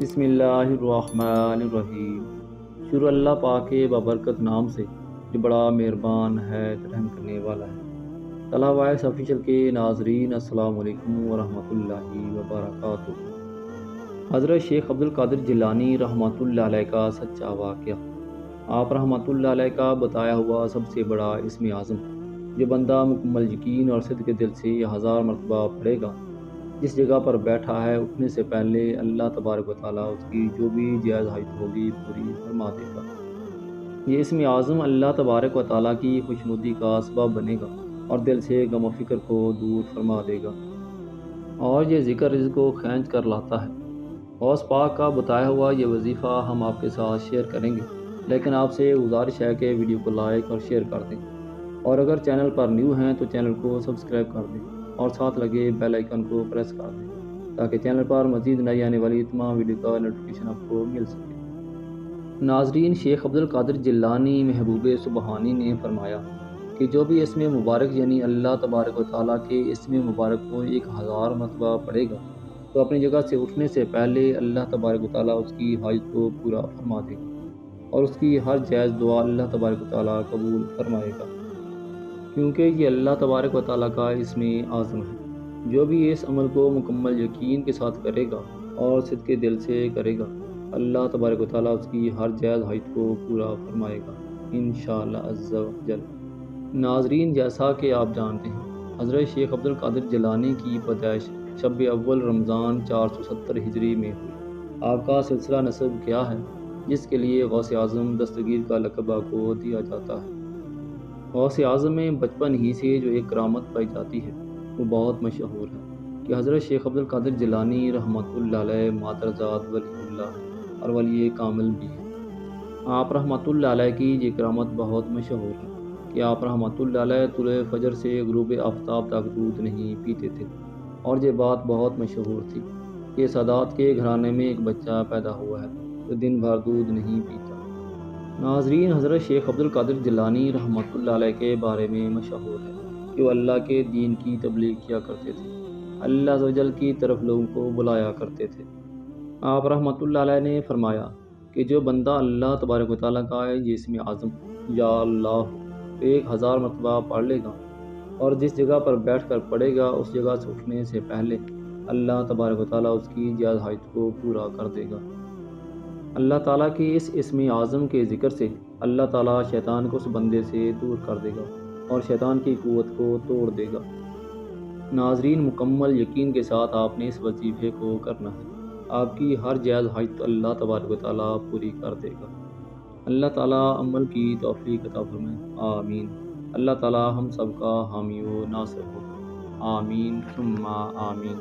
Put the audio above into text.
بسم اللہ الرحمن الرحیم۔ شروع اللہ پاک کے بابرکت نام سے جو بڑا مہربان ہے رحم کرنے والا ہے۔ طلبہ وائس آفیشل کے ناظرین السلام علیکم ورحمۃ اللہ وبرکاتہ۔ حضرت شیخ عبد القادر جیلانی رحمۃ اللہ علیہ کا سچا واقعہ۔ آپ رحمۃ اللہ علیہ کا بتایا ہوا سب سے بڑا اسم اعظم جو بندہ مکمل یقین اور صدق دل سے 1000 مرتبہ پڑھے گا، جس جگہ پر بیٹھا ہے اٹھنے سے پہلے اللہ تبارک و تعالیٰ اس کی جو بھی جائز حاجت ہوگی پوری فرما دے گا۔ یہ اسم اعظم اللہ تبارک و تعالیٰ کی خوشنودی کا سبب بنے گا اور دل سے غم و فکر کو دور فرما دے گا، اور یہ ذکر رزق کو کھینچ کر لاتا ہے۔ غوث پاک کا بتایا ہوا یہ وظیفہ ہم آپ کے ساتھ شیئر کریں گے، لیکن آپ سے گزارش ہے کہ ویڈیو کو لائک اور شیئر کر دیں، اور اگر چینل پر نیو ہیں تو چینل کو سبسکرائب کر دیں اور ساتھ لگے بیل آئیکن کو پریس کر دیں تاکہ چینل پر مزید نئی آنے والی تمام ویڈیو کا نوٹیفیکیشن آپ کو مل سکے۔ ناظرین، شیخ عبد القادر جیلانی محبوب سبحانی نے فرمایا کہ جو بھی اسم مبارک یعنی اللہ تبارک و تعالیٰ کے اسم مبارک کو 1000 مرتبہ پڑھے گا تو اپنی جگہ سے اٹھنے سے پہلے اللہ تبارک و تعالیٰ اس کی حاجت کو پورا فرما دے گا اور اس کی ہر جائز دعا اللہ تبارک و تعالیٰ قبول فرمائے گا، کیونکہ یہ اللہ تبارک و تعالیٰ کا اسم اعظم ہے۔ جو بھی اس عمل کو مکمل یقین کے ساتھ کرے گا اور صدق دل سے کرے گا، اللہ تبارک و تعالیٰ اس کی ہر جائز حاجت کو پورا فرمائے گا انشاءاللہ عز و جل۔ ناظرین، جیسا کہ آپ جانتے ہیں، حضرت شیخ عبد القادر جیلانی کی پیدائش شب اول رمضان 470 ہجری میں ہوئی۔ آپ کا سلسلہ نسب کیا ہے جس کے لیے غوث اعظم دستگیر کا لقب آپ کو دیا جاتا ہے؟ غوث اعظم میں بچپن ہی سے جو ایک کرامت پائی جاتی ہے وہ بہت مشہور ہے کہ حضرت شیخ عبد القادر جیلانی رحمۃ اللہ علیہ مادرزاد ولی اللہ اور ولی کامل بھی ہیں۔ آپ رحمۃ اللہ علیہ کی یہ کرامت بہت مشہور ہے کہ آپ رحمۃ اللہ علیہ طلوع فجر سے غروب آفتاب تک دودھ نہیں پیتے تھے، اور یہ بات بہت مشہور تھی کہ سادات کے گھرانے میں ایک بچہ پیدا ہوا ہے جو دن بھر دودھ نہیں پیتا۔ ناظرین، حضرت شیخ عبد القادر جیلانی رحمۃ اللہ علیہ کے بارے میں مشہور ہے کہ وہ اللہ کے دین کی تبلیغ کیا کرتے تھے، اللہ عز و جل کی طرف لوگوں کو بلایا کرتے تھے۔ آپ رحمۃ اللہ علیہ نے فرمایا کہ جو بندہ اللہ تبارک و تعالیٰ کا یہ اسم اعظم یا اللہ 1000 مرتبہ پڑھ لے گا اور جس جگہ پر بیٹھ کر پڑھے گا اس جگہ سے اٹھنے سے پہلے اللہ تبارک و تعالیٰ اس کی جائز حاجت کو پورا کر دے گا۔ اللہ تعالیٰ کی اس اسم اعظم کے ذکر سے اللہ تعالیٰ شیطان کو اس بندے سے دور کر دے گا اور شیطان کی قوت کو توڑ دے گا۔ ناظرین، مکمل یقین کے ساتھ آپ نے اس وظیفے کو کرنا ہے۔ آپ کی ہر جائز حاجت اللہ تبارک و تعالیٰ پوری کر دے گا۔ اللہ تعالیٰ عمل کی توفیق عطا فرمائے، آمین۔ اللہ تعالیٰ ہم سب کا حامی و ناصر ہو، آمین ثم آمین۔